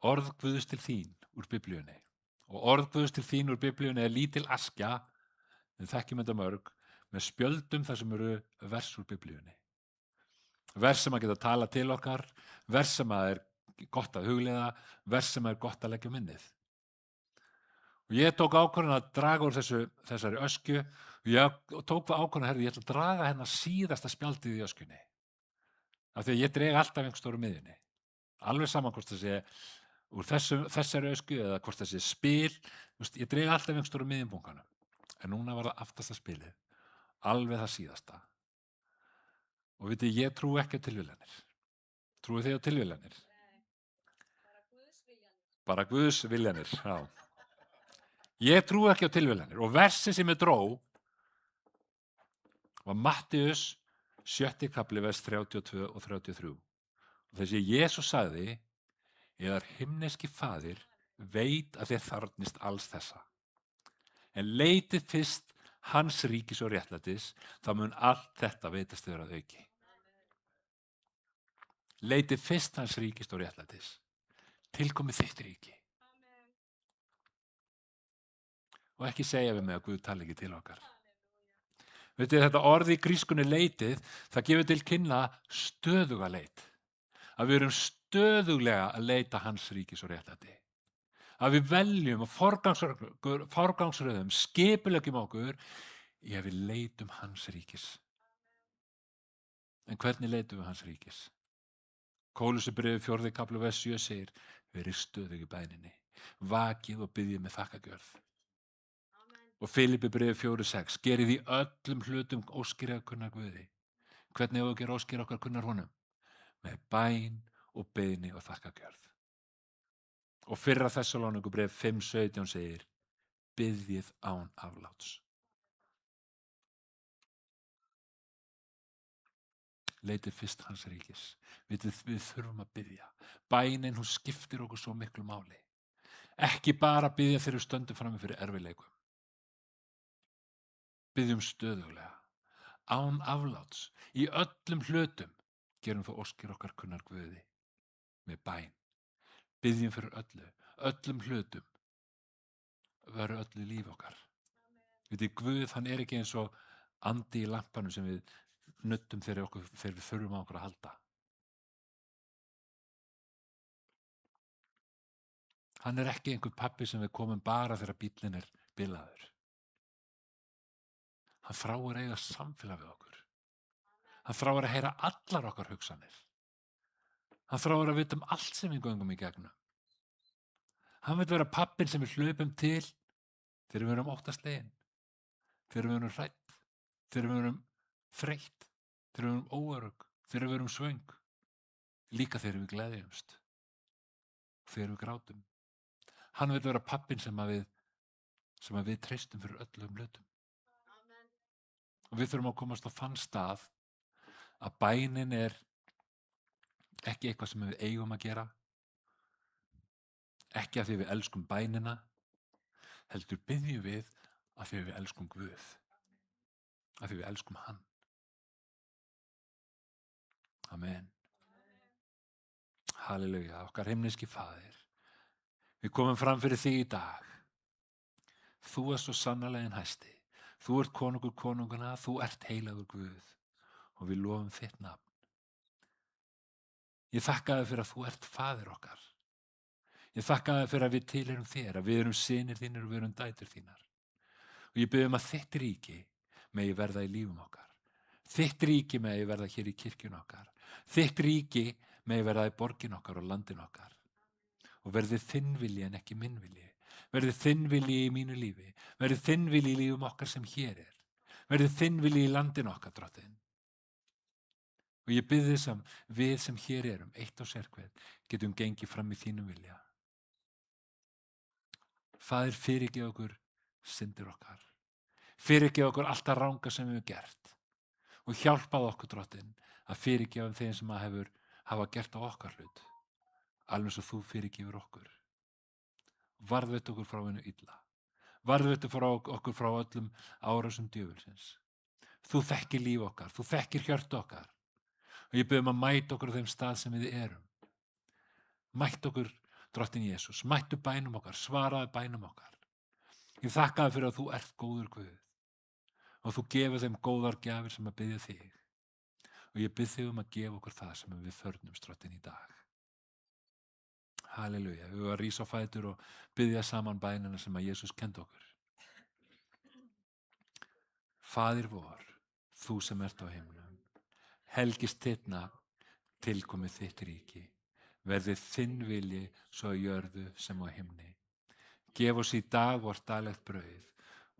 orð Guðs til þín úr Biblíunni Og orð Guðs til þín úr Biblíunni er lítil askja, við þekkjum þetta mörg, með spjöldum þar sem eru vers úr Biblíunni. Vers sem að geta tala til okkar, vers sem að er gott að hugleiða, vers sem er gott að leggja á minnið. Og ég tók ákvörðun að draga úr þessari öskju og ég tók ákvörðun að ég ætla að draga hennar síðasta spjaldið í öskjunni. Af því að ég dreg alltaf einhvers stóru miðjunni. Alveg saman hvort það sé úr þessari öskju eða hvort það sé spil, ég dreg alltaf einhvers stóru miðjunbunkanum. En núna var það aftasta spilið, alveg það síðasta. Og veitir, ég trúi ekki á tilviljanir. Trúið þið á tilviljanir? Bara Guðs viljanir, já. Ég trúi ekki á tilviljanir og versi sem ég dró var Mattheus 7. kapli vers 32 og 33. Og þessi Jesús sagði, yðar himneski faðir veit að þið þarfnist alls þessa. En leitið fyrst hans ríkis og réttlætis, þá mun allt þetta veitast þér að auki. Leitið fyrst hans ríkis og réttlætis. Tilkomið þitt ríki. Og ekki segja við mig að Guð tali ekki til okkar. Veitir, þetta orð í grískunni leitið, það gefur til kynna stöðuga leit. Að við erum stöðuglega að leita hans ríkis og réttlæti. Að við veljum og forgangsröðum, skipuleggjum okkur í að við leitum hans ríkis. En hvernig leitum við hans ríkis? Kólusubréfið 4. kapli vers 7 segir, verið stöðug í bæninni, vakið og biðjið með þakkagjörð. Og Filippibréfið 4:6, gerið í öllum hlutum óskir að kunna Guði. Hvernig hefur að gera óskir okkar kunnar honum? Með bæn og biðni og þakkagjörð. Og fyrra Þessalóníkubréf 5:17 segir, biðjið án afláts. Leitið fyrst hans ríkis. Við þurfum að biðja. Bænin, hún skiptir okkur svo miklu máli. Ekki bara biðja þegar við stöndum frammi fyrir erfiðleikum. Biðjum stöðuglega. Án afláts. Í öllum hlutum gerum við óskir okkar kunnar Guði. Með bæn. Biðjum fyrir öllum hlutum. Veru öllu líf okkar. Vitið, Guð, hann er ekki eins og andi í lampanum sem við nuttum þegar við þurfum á okkur að halda. Hann er ekki einhver pabbi sem við komum bara þegar bíllinn er bilaður. Hann þráir að eiga samfélag við okkur. Hann þráir að heyra allar okkar hugsanir. Hann þráir að vita allt sem við göngum í gegnum. Hann vil vera pabbinn sem við hlaupum til þegar við erum óttaslegin, þegar við erum hrædd, þegar við erum þreytt, þegar við erum óörugg, þegar við erum svöng, líka þegar við gleðjumst, þegar við grátum. Hann vil vera pabbinn sem við treystum fyrir öllum hlutum. Og við þurfum að komast á þann stað að bænin er ekki eitthvað sem við eigum að gera, ekki af því við elskum bænina, heldur biðjum við af því við elskum Guð, af því við elskum hann. Amen. Halleluja, okkar himneski faðir. Við komum fram fyrir þig í dag. Þú ert svo sannarlega hinn hæsti. Þú ert konungur konungana, þú ert heilagur Guð og við lofum þitt nafn. Ég þakka þér fyrir að þú ert faðir okkar. Ég þakka þér fyrir að við tilheyrum þér, að við erum synir þínir og við erum dætur þínar. Og ég bið að þitt ríki megi verða í lífum okkar. Þitt ríki megi verða hér í kirkjun okkar. Þitt ríki megi verða í borgin okkar og landin okkar. Og verði þinn vilji en ekki minn vilji. Verði þinn vilji í mínu lífi. Verði þinn vilji í lífum okkar sem hér er. Verði þinn vilji í landin okkar, drottinn. Og ég bið þess að við sem hér erum, eitt og sérhver, getum gengið fram í þínum vilja. Faðir, fyrirgef okkur syndir okkar. Fyrirgef okkur allt það ranga sem við hefum gert. Og hjálpað okkur, drottinn, að fyrirgefa þeim sem hafa gert á okkar hlut. Alveg eins og þú fyrirgefur okkur. Varðveitt okkur frá hennu illa. Varðveitt okkur frá öllum árásum djöfulsins. Þú þekkir líf okkar, þú þekkir hjörtu okkar. Og ég bið að mæta okkur á þeim stað sem við erum. Mæta okkur, Drottinn Jesús, mættu bænum okkar, svaraðu bænum okkar. Ég þakka þér fyrir að þú ert góður Guð og þú gefur þeim góðar gjafir sem að biðja þig. Og ég bið þig að gefa okkur það sem við þörfnumst, Drottinn, í dag. Halleluja. Við varum að rísa á fætur og biðja saman bænina sem að Jesús kendi okkur. Faðir vor, þú sem ert á himnum, helgist þitt nafn, tilkomið þitt ríki, verði þinn vilji svo á jörðu sem á himni. Gef oss í dag vort daglegt brauð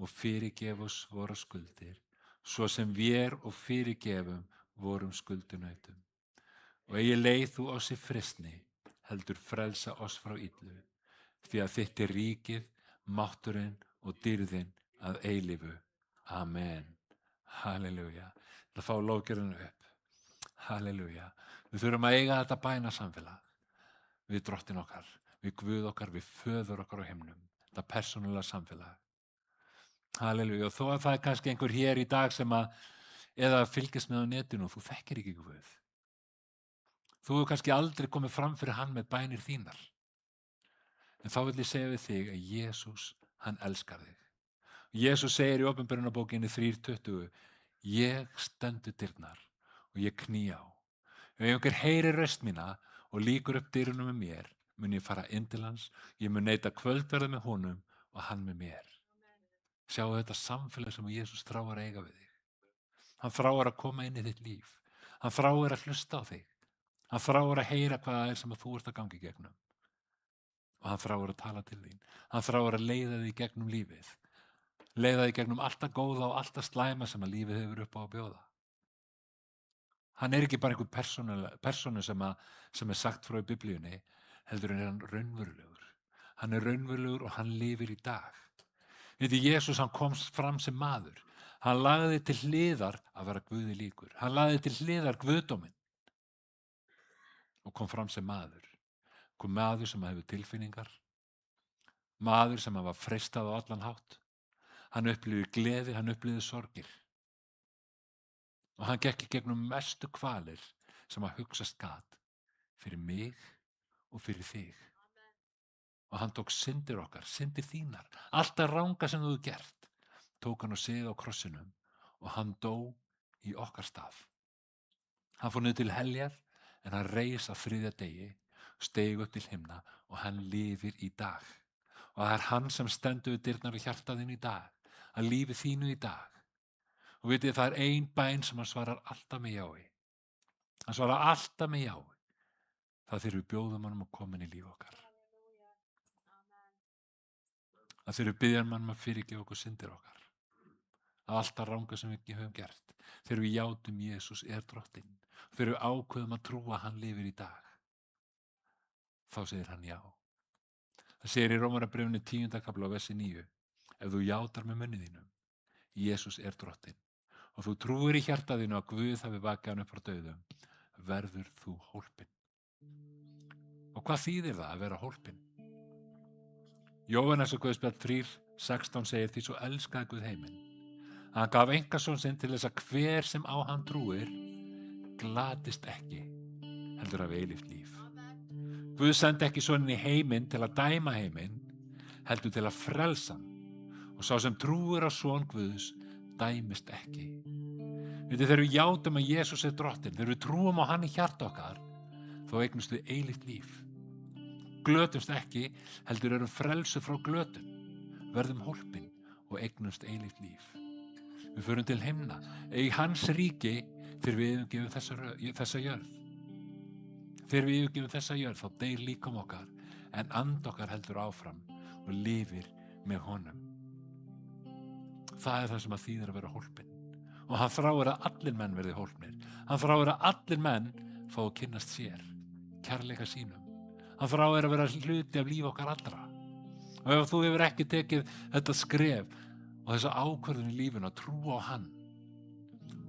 og fyrirgef oss vorar skuldir, svo sem vér og fyrirgefum vorum skuldunautum. Og eigi leið þú oss í fristni, heldur frelsa oss frá illu, því að þitt er ríkið, mátturinn og dýrðin að eilífu. Amen. Halleluja. Það fá lofgjörðinu upp. Halleluja. Við þurfum að eiga þetta bænasamfélag við Drottinn okkar, við Guð okkar, við föður okkar á himnum. Þetta persónulega samfélag. Halleluja. Og þó að það er kannski einhver hér í dag sem að eða fylgist með á netinu og þú þekkir ekki Guð. Þú hefur kannski aldrei komið fram fyrir hann með bænir þínar. En þá vil ég segja við þig að Jesús, hann elskar þig. Jesús segir í Opinberunarbókinni 3:20, ég stendur dyrnar og ég kný á. Ef einhver heyrir röst mína og lýkur upp dyrunum með mér, mun ég fara inn til hans, ég mun neita kvöldverði með honum og hann með mér. Sjáu þetta samfélag sem Jesús þráir að eiga við þig. Hann þráir að koma inn í þitt líf. Hann þráir að hlusta á þig. Hann þráir að heyra hvað það er sem þú ert að gangi gegnum. Og hann þráir að tala til þín. Hann þráir að leiða þig gegnum lífið. Leiða þig gegnum allt það góða og allt það slæma sem að lífið hefur upp á að bjóða. Hann er ekki bara einhver persónu sem er sagt frá í Biblíunni, heldur en er hann raunverulegur. Hann er raunverulegur og hann lifir í dag. Viti, Jesús, hann kom fram sem maður. Hann lagði til hliðar að vera Guði líkur. Hann lagði til hliðar Guðdóminn og kom fram sem maður. Kom maður sem hefur tilfinningar, maður sem var freistað á allan hátt. Hann upplifði gleði, hann upplifði sorgir. Og hann gekk í gegnum mestu kvalir sem að hugsast gat fyrir mig og fyrir þig. Og hann tók syndir okkar, syndir þínar, allt að ranga sem þú hefur gert, tók hann og sig á krossinum og hann dó í okkar stað. Hann fór niður til heljar en hann reis á 3. degi, steig upp til himna og hann lifir í dag. Og það er hann sem stendur við dyrnar í hjarta þínu í dag, að lífi þínu í dag. Og vitið, það er ein bæn sem hann svarar alltaf með jái. Hann svarar alltaf með jái. Það þegar við bjóðum hann að koma inn í líf okkar. Það þegar við byggjum hann að fyrirgefa okkur syndir okkar. Að allt að ranga sem við ekki höfum gert. Þegar við játum Jesús er Drottinn. Þegar við ákveðum að trúa að hann lifir í dag. Þá segir hann já. Það segir í Rómarbréfinu 10. kafla á versi 9. Ef þú játar með munni þínum, Jesús er Drottinn, og þú trúir í hjarta þínu að Guð hafi vakið hann upp frá dauðum, verður þú hólpinn. Og hvað þýðir það að vera hólpinn? Jóhannes og Guðspjall 3:16 segir því svo elskaði Guð heiminn. Hann gaf einkason sinn til þess að hver sem á hann trúir glatist ekki, heldur af eilíft líf. Guð sendi ekki soninn í heiminn til að dæma heiminn, heldur til að frelsa hann. Og sá sem trúir á son Guðs dæmist ekki. Vitið, þegar við játum að Jesús er Drottinn, þegar við trúum á hann í hjarta okkar, þá eignumst við eilíft líf. Glötumst ekki, heldur erum frelsuð frá glötun, verðum hólpin og eignumst eilíft líf. Við förum til himna, í hans ríki, þegar við yfirgefum þessa jörð. Þegar við yfirgefum þessa jörð, þá deyr líkam okkar, en and okkar heldur áfram og lifir með honum. Það er það sem að þýðir að vera hólpin. Og hann þráir að allir menn verði hólpnir. Hann þráir að allir menn fá að kynnast sér, kærleika sínum. Hann þráir að vera hluti af lífi okkar allra. Og ef þú hefur ekki tekið þetta skref og þessa ákvörðun í lífinu að trúa á hann,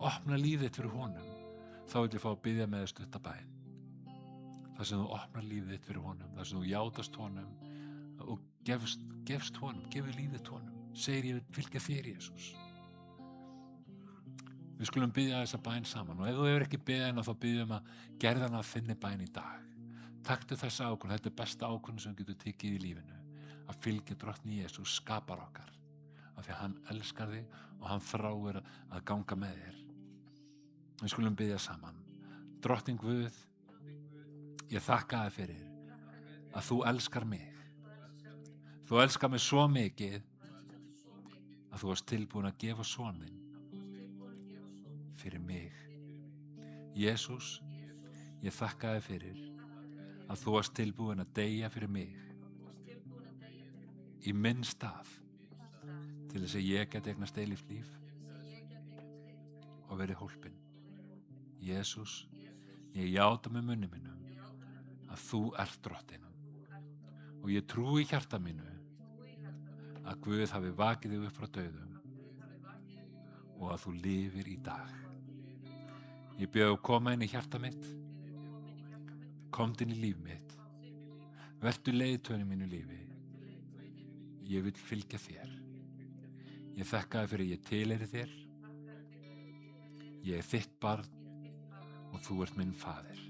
opna lífið þitt fyrir honum, þá vil ég fá að biðja með þess stuttabæn. Það sem þú opnar lífið þitt fyrir honum, það sem þú játast honum og gefst honum, gefur lífið þitt honum. Segir ég vil fylgja þér, Jesús. Við skulum biðja þessa bæn saman og ef þú hefur ekki biðja hana þá biðjum að gerða hana að þinni bæn í dag. Taktu þessa ákvörðun, þetta besta ákvörðun sem getur tekið í lífinu, að fylgja drottni Jesús, skapar okkar, af því að hann elskar þig og hann þráir að ganga með þér. Við skulum biðja saman. Drottinn Guð, ég þakka þér fyrir að þú elskar mig. Þú elskar mig svo mikið að þú varst tilbúin að gefa son þinn fyrir mig. Jesús, ég þakka þér fyrir að þú varst tilbúin að deyja fyrir mig í minn stað til þess að ég geti eignast eilíft líf og verið hólpinn. Jesús, ég játa með munni mínum að þú ert drottinn og ég trúi í hjarta mínu að Guð hafi vakið þig upp frá dauðum og að þú lifir í dag. Ég bið að koma inn í hjarta mitt, komdu inn í líf mitt, vertu leiðtoginn í mínu lífi. Ég vil fylgja þér. Ég þakka þér fyrir að ég tilheyri þér. Ég er þitt barn og þú ert minn faðir.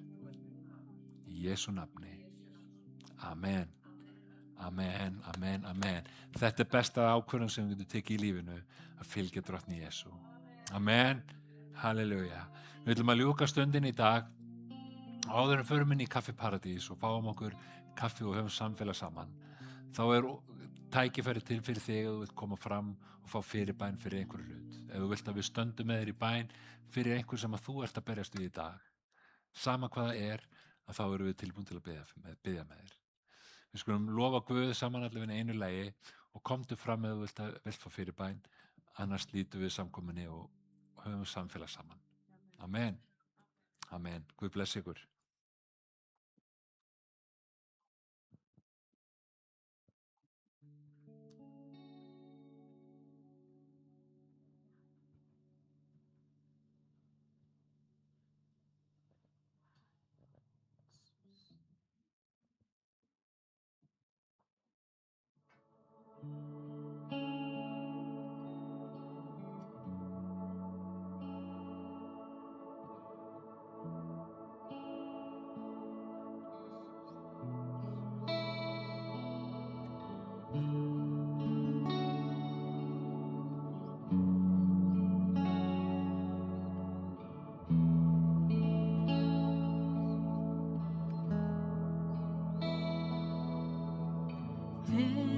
Í Jesú nafni. Amen. Amen, amen, amen. Þetta er besta ákvörðun sem við getum tekið í lífinu, að fylgja drottni Jesú. Amen. Halleluja. Við viljum að ljúka stundin í dag. Áður en förum inn í Kaffi Paradís og fáum okkur kaffi og höfum samfélag saman. Þá er tækifæri til fyrir þig að þú vilt koma fram og fá fyrirbæn fyrir einhverju hlut. Ef þú vilt að við stöndum með þér í bæn fyrir einhver sem að þú ert að berjast við í dag, sama hvað það er, að þá erum við tilbúin til að biðja með þér. Við skulum lofa Guð saman allavega einu lagi og komdu fram ef þú vilt fá fyrirbæn, annars lítum við samkominni og höfum samfélag saman. Amen. Amen. Guð bless ykkur. There